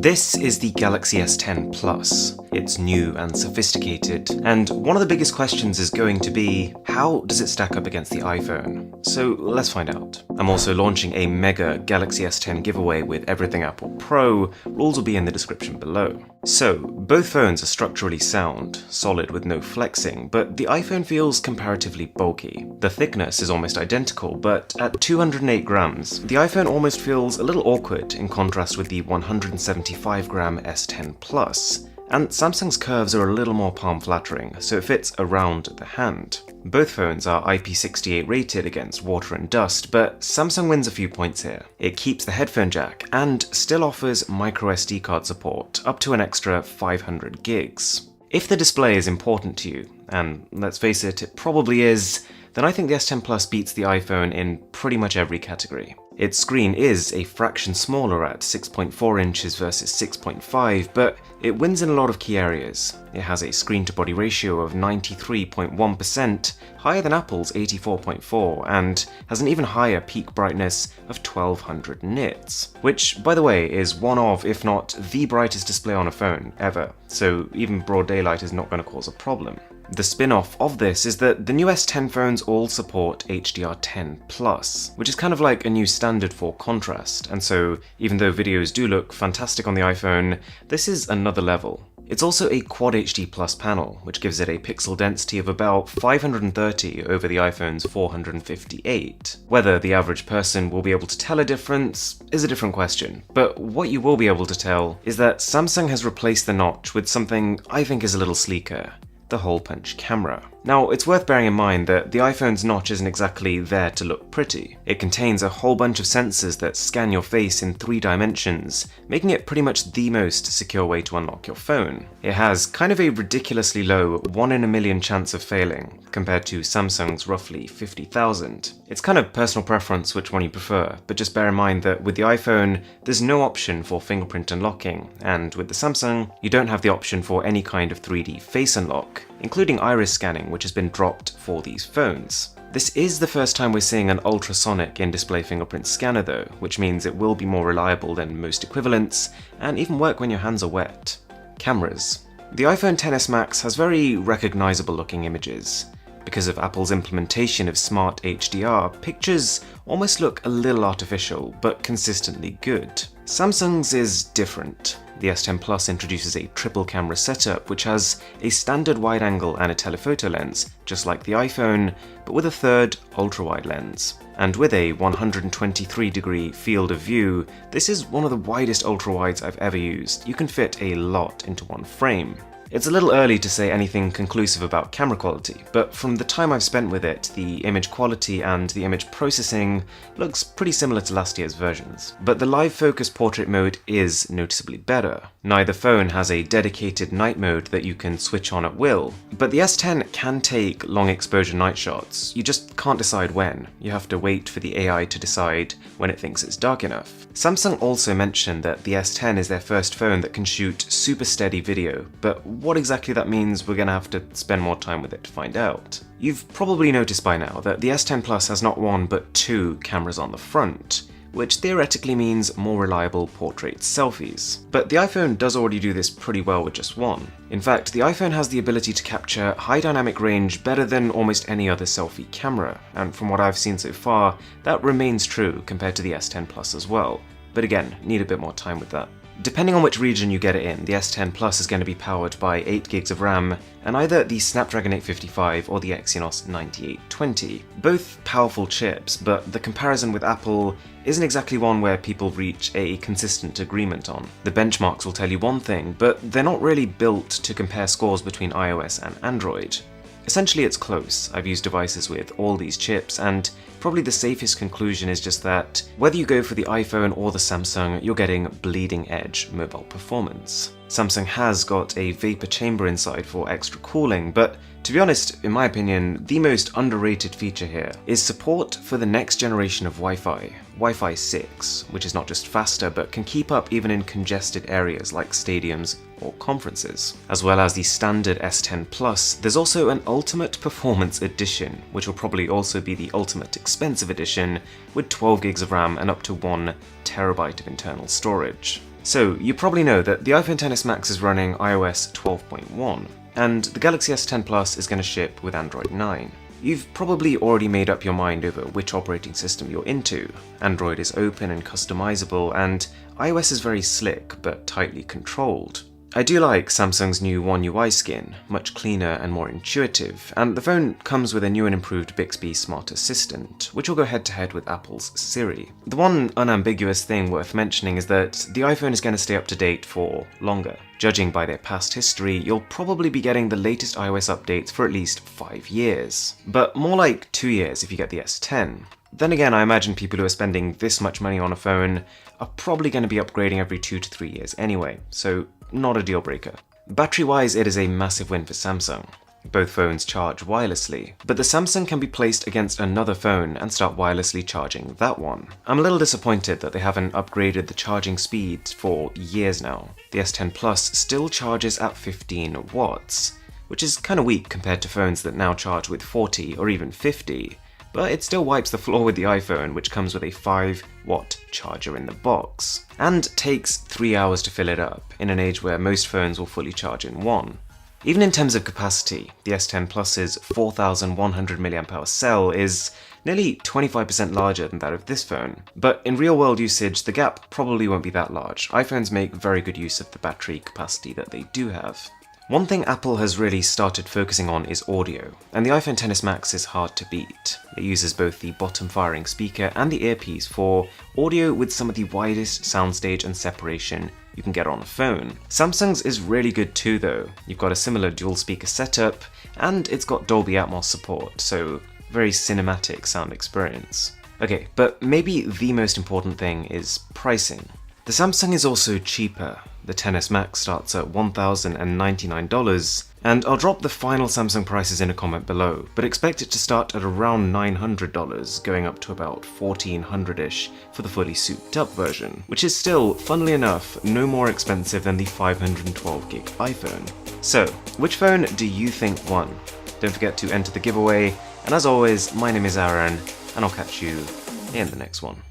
This is the Galaxy S10 Plus. It's new and sophisticated, and one of the biggest questions is going to be, how does it stack up against the iPhone? So let's find out. I'm also launching a mega Galaxy S10 giveaway with Everything Apple Pro. Rules will be in the description below. So, both phones are structurally sound, solid with no flexing, but the iPhone feels comparatively bulky. The thickness is almost identical, but at 208 grams, the iPhone almost feels a little awkward in contrast with the 175-gram S10 Plus. And Samsung's curves are a little more palm-flattering, so it fits around the hand. Both phones are IP68 rated against water and dust, but Samsung wins a few points here. It keeps the headphone jack and still offers microSD card support, up to an extra 500 gigs. If the display is important to you, and let's face it, it probably is, then I think the S10 Plus beats the iPhone in pretty much every category. Its screen is a fraction smaller at 6.4 inches versus 6.5, but it wins in a lot of key areas. It has a screen-to-body ratio of 93.1%, higher than Apple's 84.4%, and has an even higher peak brightness of 1200 nits, which, by the way, is one of, if not the brightest display on a phone ever, so even broad daylight is not going to cause a problem. The spin-off of this is that the new S10 phones all support HDR10+, which is kind of like a new standard for contrast, and so even though videos do look fantastic on the iPhone, this is another level. It's also a Quad HD Plus panel, which gives it a pixel density of about 530 over the iPhone's 458. Whether the average person will be able to tell a difference is a different question, but what you will be able to tell is that Samsung has replaced the notch with something I think is a little sleeker: the hole punch camera. Now, it's worth bearing in mind that the iPhone's notch isn't exactly there to look pretty. It contains a whole bunch of sensors that scan your face in 3 dimensions, making it pretty much the most secure way to unlock your phone. It has kind of a ridiculously low 1 in a million chance of failing, compared to Samsung's roughly 50,000. It's kind of personal preference which one you prefer, but just bear in mind that with the iPhone, there's no option for fingerprint unlocking, and with the Samsung, you don't have the option for any kind of 3D face unlock, including iris scanning, which has been dropped for these phones. This is the first time we're seeing an ultrasonic in-display fingerprint scanner though, which means it will be more reliable than most equivalents, and even work when your hands are wet. Cameras. The iPhone XS Max has very recognizable looking images. Because of Apple's implementation of Smart HDR, pictures almost look a little artificial, but consistently good. Samsung's is different. The S10 Plus introduces a triple camera setup which has a standard wide angle and a telephoto lens, just like the iPhone, but with a third ultra-wide lens. And with a 123-degree field of view, this is one of the widest ultra-wides I've ever used. You can fit a lot into one frame. It's a little early to say anything conclusive about camera quality, but from the time I've spent with it, the image quality and the image processing looks pretty similar to last year's versions. But the live focus portrait mode is noticeably better. Neither phone has a dedicated night mode that you can switch on at will, but the S10 can take long exposure night shots. You just can't decide when. You have to wait for the AI to decide when it thinks it's dark enough. Samsung also mentioned that the S10 is their first phone that can shoot super steady video, but what exactly that means, we're gonna have to spend more time with it to find out. You've probably noticed by now that the S10 Plus has not 1 but 2 cameras on the front, which theoretically means more reliable portrait selfies. But the iPhone does already do this pretty well with just 1. In fact, the iPhone has the ability to capture high dynamic range better than almost any other selfie camera, and from what I've seen so far, that remains true compared to the S10 Plus as well. But again, need a bit more time with that. Depending on which region you get it in, the S10 Plus is going to be powered by 8 gigs of RAM and either the Snapdragon 855 or the Exynos 9820. Both powerful chips, but the comparison with Apple isn't exactly one where people reach a consistent agreement on. The benchmarks will tell you one thing, but they're not really built to compare scores between iOS and Android. Essentially, it's close. I've used devices with all these chips, and probably the safest conclusion is just that whether you go for the iPhone or the Samsung, you're getting bleeding edge mobile performance. Samsung has got a vapor chamber inside for extra cooling, but to be honest, in my opinion, the most underrated feature here is support for the next generation of Wi-Fi, Wi-Fi 6, which is not just faster but can keep up even in congested areas like stadiums or conferences. As well as the standard S10 Plus, there's also an Ultimate Performance Edition, which will probably also be the ultimate expensive edition, with 12 gigs of RAM and up to 1 terabyte of internal storage. So, you probably know that the iPhone XS Max is running iOS 12.1, and the Galaxy S10 Plus is going to ship with Android 9. You've probably already made up your mind over which operating system you're into. Android is open and customizable, and iOS is very slick but tightly controlled. I do like Samsung's new One UI skin, much cleaner and more intuitive, and the phone comes with a new and improved Bixby Smart Assistant, which will go head-to-head with Apple's Siri. The one unambiguous thing worth mentioning is that the iPhone is going to stay up to date for longer. Judging by their past history, you'll probably be getting the latest iOS updates for at least 5 years, but more like 2 years if you get the S10. Then again, I imagine people who are spending this much money on a phone are probably going to be upgrading every 2 to 3 years anyway, so not a deal breaker. Battery-wise, it is a massive win for Samsung. Both phones charge wirelessly, but the Samsung can be placed against another phone and start wirelessly charging that one. I'm a little disappointed that they haven't upgraded the charging speed for years now. The S10 Plus still charges at 15 watts, which is kinda weak compared to phones that now charge with 40 or even 50. But it still wipes the floor with the iPhone, which comes with a 5-watt charger in the box, and takes 3 hours to fill it up, in an age where most phones will fully charge in 1. Even in terms of capacity, the S10 Plus's 4100 mAh cell is nearly 25% larger than that of this phone. But in real-world usage, the gap probably won't be that large. iPhones make very good use of the battery capacity that they do have. One thing Apple has really started focusing on is audio, and the iPhone XS Max is hard to beat. It uses both the bottom-firing speaker and the earpiece for audio with some of the widest soundstage and separation you can get on a phone. Samsung's is really good too though. You've got a similar dual speaker setup, and it's got Dolby Atmos support, so very cinematic sound experience. Okay, but maybe the most important thing is pricing. The Samsung is also cheaper. The XS Max starts at $1,099, and I'll drop the final Samsung prices in a comment below, but expect it to start at around $900, going up to about $1,400-ish for the fully souped up version, which is still, funnily enough, no more expensive than the 512GB iPhone. So, which phone do you think won? Don't forget to enter the giveaway, and as always, my name is Aaron, and I'll catch you in the next one.